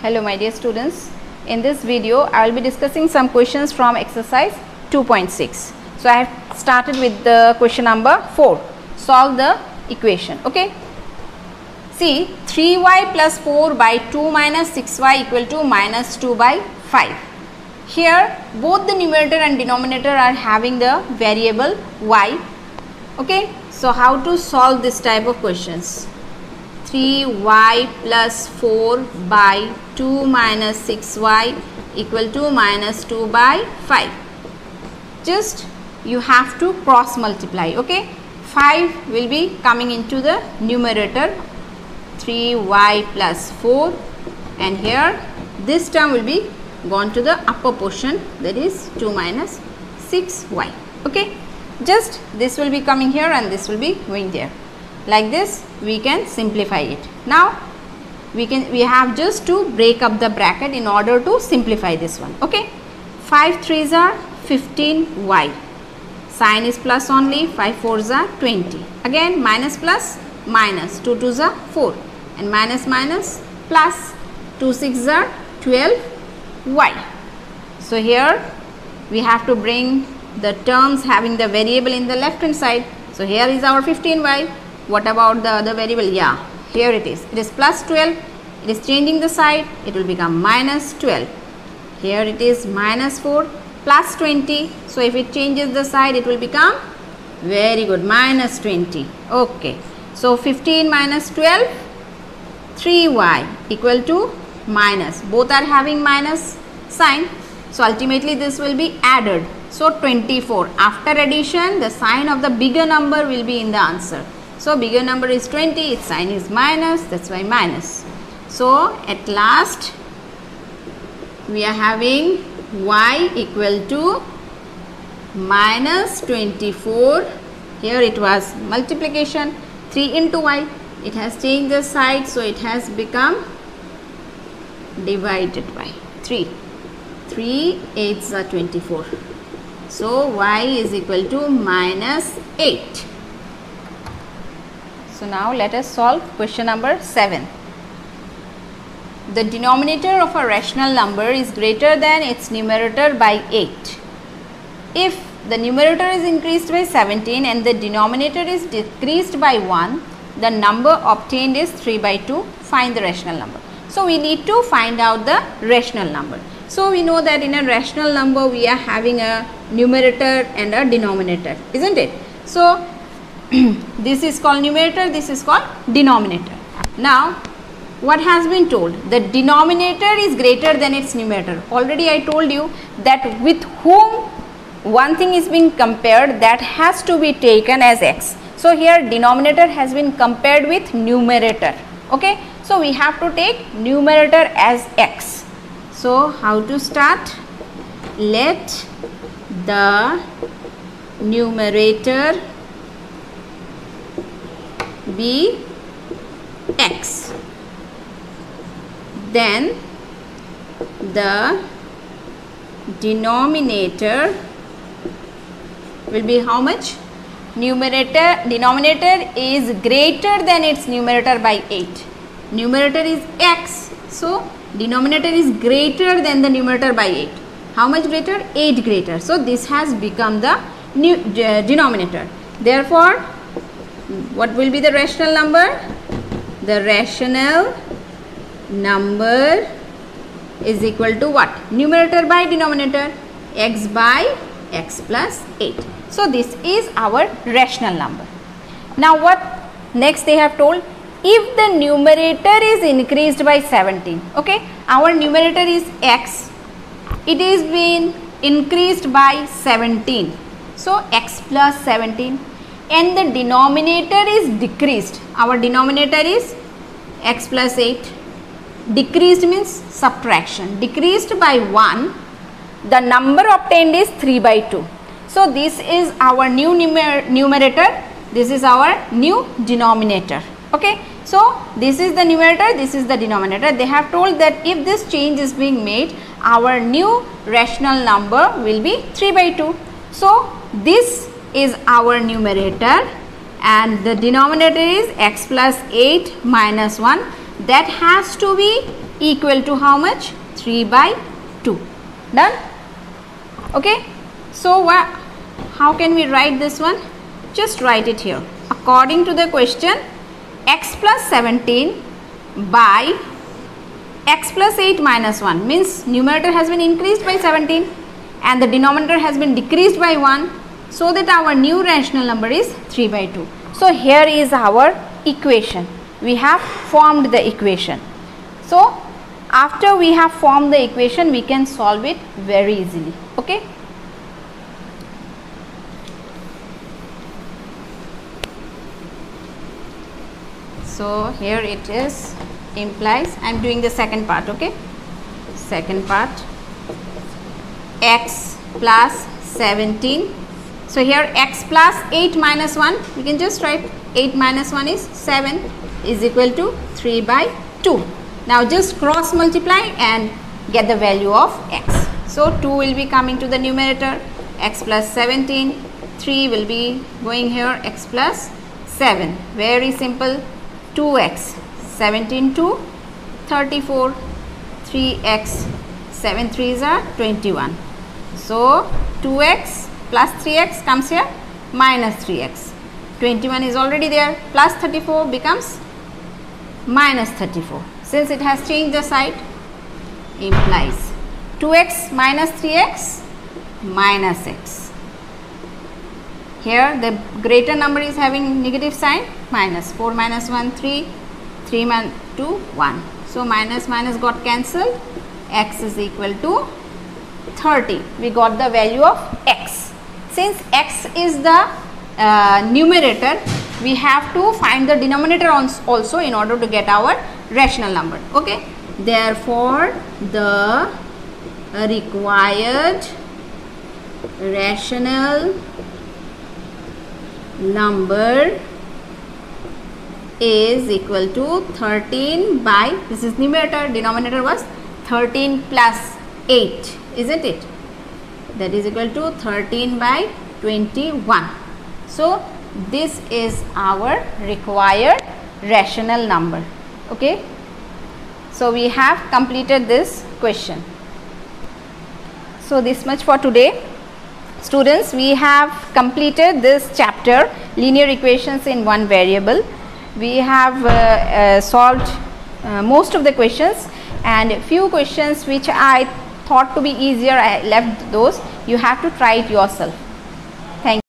Hello my dear students, in this video I will be discussing some questions from exercise 2.6. So I have started with the question number 4, solve the equation. Okay. See, 3y plus 4 by 2 minus 6y equal to minus 2 by 5. Here both the numerator and denominator are having the variable y. Okay. So how to solve this type of questions? 3y plus 4 by 2 minus 6y equal to minus 2 by 5. Just you have to cross multiply. Okay. 5 will be coming into the numerator, 3y plus 4, and here this term will be gone to the upper portion, that is 2 minus 6y. Okay. Just this will be coming here and this will be going there. Like this we can simplify it. Now we have just to break up the bracket in order to simplify this one. Okay. 5 3s are 15y. Sign is plus only. 5 4s are 20. Again minus plus minus. 2 2s are 4 and minus minus plus. 2 6s are 12y. So here we have to bring the terms having the variable in the left hand side. So here is our 15y. What about the other variable? Yeah, here it is. It is plus 12. It is changing the side. It will become minus 12. Here it is minus 4 plus 20. So if it changes the side, it will become very good, minus 20. Okay. So 15 minus 12, 3y equal to minus. Both are having minus sign. So ultimately this will be added. So 24. After addition, the sign of the bigger number will be in the answer. So bigger number is 20, its sign is minus, that's why minus. So at last we are having y equal to minus 24. Here it was multiplication, 3 into y. It has changed the side, so it has become divided by 3. 3 8s are 24. So y is equal to minus 8. So now let us solve question number 7. The denominator of a rational number is greater than its numerator by 8. If the numerator is increased by 17 and the denominator is decreased by 1, the number obtained is 3 by 2. Find the rational number. So we need to find out the rational number. So we know that in a rational number we are having a numerator and a denominator, isn't it? So this is called numerator, this is called denominator. Now what has been told? The denominator is greater than its numerator. Already I told you that with whom one thing is being compared, that has to be taken as x. So here denominator has been compared with numerator. Okay. So we have to take numerator as x. So how to start? Let the numerator be x, then the denominator will be how much? Denominator is greater than its numerator by 8. Numerator is x, so denominator is greater than the numerator by 8. How much greater? 8 greater. So this has become the denominator. Therefore what will be the rational number? The rational number is equal to what? Numerator by denominator, x by x plus 8. So this is our rational number. Now what next they have told? If the numerator is increased by 17, okay, our numerator is x, it is being increased by 17, so x plus 17, and the denominator is decreased. Our denominator is x plus 8. Decreased means subtraction. Decreased by 1. The number obtained is 3 by 2. So this is our new numerator. This is our new denominator. Okay. So this is the numerator. This is the denominator. They have told that if this change is being made, our new rational number will be 3 by 2. So this is our numerator and the denominator is x plus 8 minus 1. That has to be equal to how much? 3 by 2. Done? Okay. So how can we write this one? Just write it here. According to the question, x plus 17 by x plus 8 minus 1 means numerator has been increased by 17 and the denominator has been decreased by 1, so that our new rational number is 3 by 2. So here is our equation. We have formed the equation. So after we have formed the equation, we can solve it very easily. Okay. So here it is, implies, I am doing the second part. Okay. Second part, x plus 17. So here x plus 8 minus 1, we can just write 8 minus 1 is 7 is equal to 3 by 2. Now just cross multiply and get the value of x. So 2 will be coming to the numerator, x plus 17, 3 will be going here, x plus 7. Very simple, 2x, 17 to 34, 3x, 7 3s are 21. So 2x plus 3x comes here, minus 3x. 21 is already there, plus 34 becomes minus 34. Since it has changed the sign, implies 2x minus 3x minus x. Here the greater number is having negative sign, minus 4 minus 1 3, 3 minus 2 1. So minus minus got cancelled, x is equal to 30. We got the value of x. Since x is the numerator, we have to find the denominator also in order to get our rational number. Okay. Therefore, the required rational number is equal to 13 by, this is numerator, denominator was 13 plus 8, isn't it? That is equal to 13 by 21. So this is our required rational number. Okay. So we have completed this question. So this much for today. Students, we have completed this chapter, linear equations in one variable. We have solved most of the questions, and few questions which I thought to be easier, I left those. You have to try it yourself.